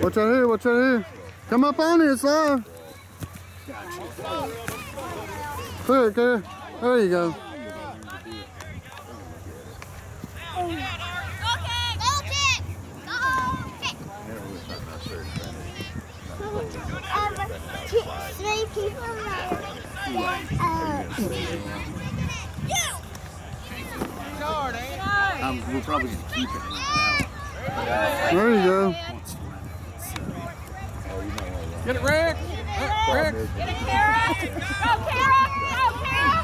Watch out here, watch out here. Come up on it, it's live. Clear it, clear. There you go. Three people we'll probably just keep it now. There you go. Get it, Rick! Rick! Get it, Kara! Go, Kara! Go, Kara!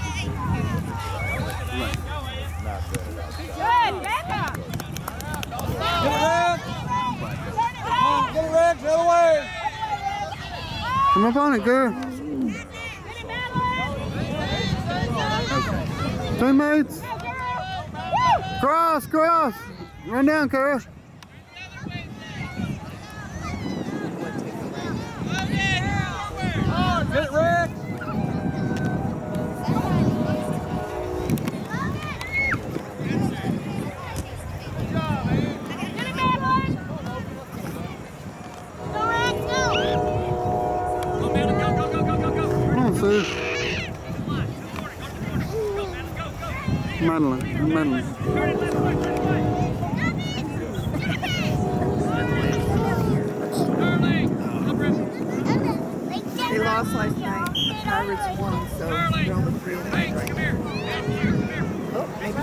Good, back up! Get it, Rick! Come on, get it, Rick! The other way! Come up on it, girl. Teammates. Cross, cross. Run down, Kara. Get it, Rick! Sue. Madeline, Madeline. They lost last night. Pirates won, so they're on the 3-0 right now. Oh, maybe